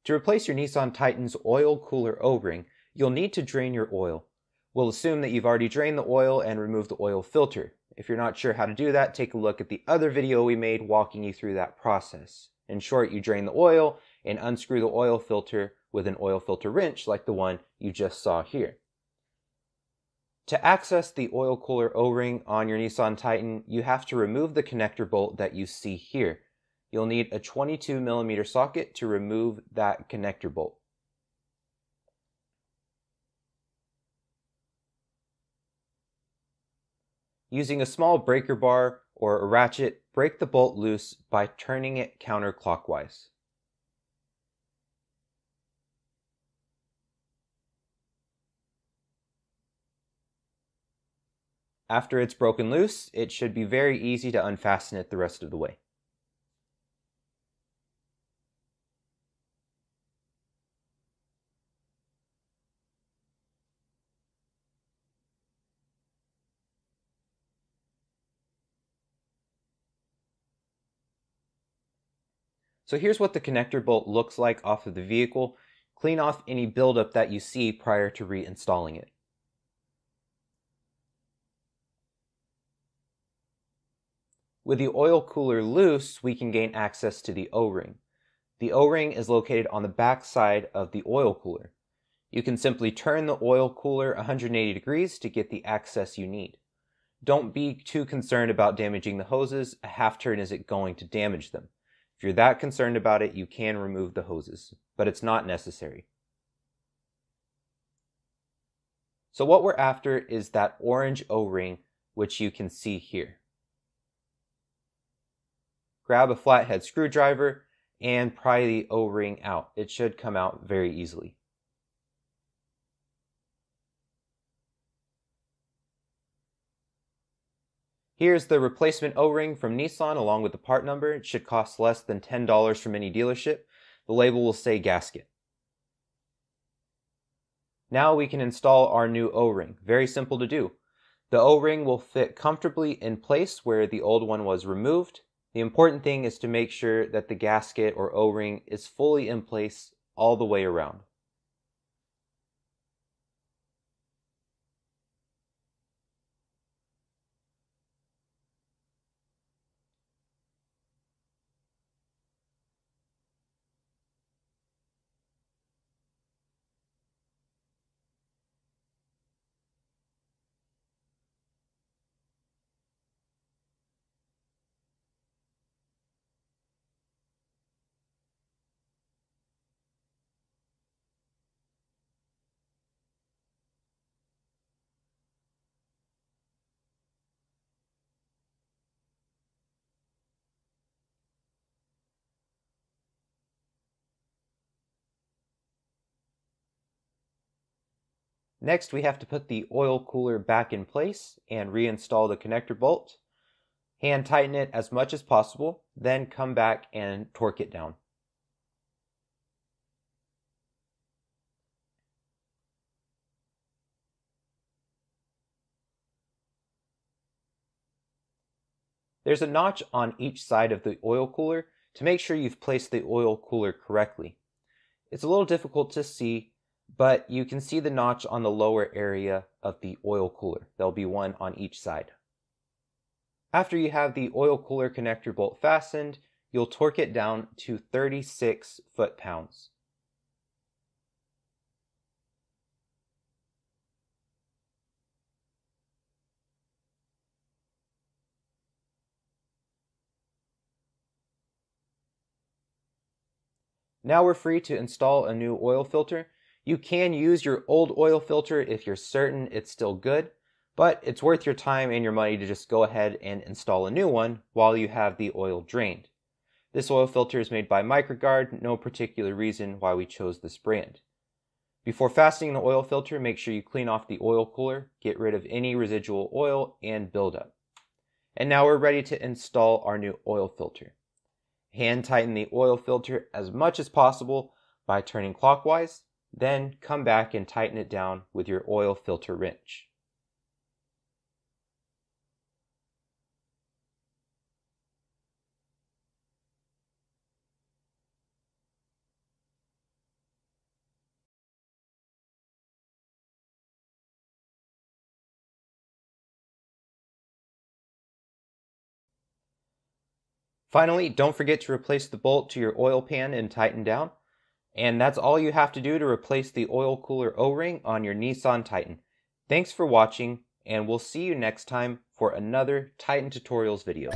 To replace your Nissan Titan's oil cooler O-ring, you'll need to drain your oil. We'll assume that you've already drained the oil and removed the oil filter. If you're not sure how to do that, take a look at the other video we made walking you through that process. In short, you drain the oil and unscrew the oil filter with an oil filter wrench like the one you just saw here. To access the oil cooler O-ring on your Nissan Titan, you have to remove the connector bolt that you see here. You'll need a 22mm socket to remove that connector bolt. Using a small breaker bar or a ratchet, break the bolt loose by turning it counterclockwise. After it's broken loose, it should be very easy to unfasten it the rest of the way. So here's what the connector bolt looks like off of the vehicle. Clean off any buildup that you see prior to reinstalling it. With the oil cooler loose, we can gain access to the O-ring. The O-ring is located on the back side of the oil cooler. You can simply turn the oil cooler 180 degrees to get the access you need. Don't be too concerned about damaging the hoses. A half turn isn't going to damage them. If you're that concerned about it, you can remove the hoses, but it's not necessary. So what we're after is that orange O-ring, which you can see here. Grab a flathead screwdriver and pry the O-ring out. It should come out very easily. Here's the replacement O-ring from Nissan along with the part number. It should cost less than $10 from any dealership. The label will say Gasket. Now we can install our new O-ring. Very simple to do. The O-ring will fit comfortably in place where the old one was removed. The important thing is to make sure that the gasket or O-ring is fully in place all the way around. Next, we have to put the oil cooler back in place and reinstall the connector bolt. Hand tighten it as much as possible, then come back and torque it down. There's a notch on each side of the oil cooler to make sure you've placed the oil cooler correctly. It's a little difficult to see, but you can see the notch on the lower area of the oil cooler. There'll be one on each side. After you have the oil cooler connector bolt fastened, you'll torque it down to 36 foot-pounds. Now we're free to install a new oil filter. You can use your old oil filter if you're certain it's still good, but it's worth your time and your money to just go ahead and install a new one while you have the oil drained. This oil filter is made by Microgard, no particular reason why we chose this brand. Before fastening the oil filter, make sure you clean off the oil cooler, get rid of any residual oil and buildup. And now we're ready to install our new oil filter. Hand tighten the oil filter as much as possible by turning clockwise, then come back and tighten it down with your oil filter wrench. Finally, don't forget to replace the bolt to your oil pan and tighten down. And that's all you have to do to replace the oil cooler O-ring on your Nissan Titan. Thanks for watching, and we'll see you next time for another Titan Tutorials video.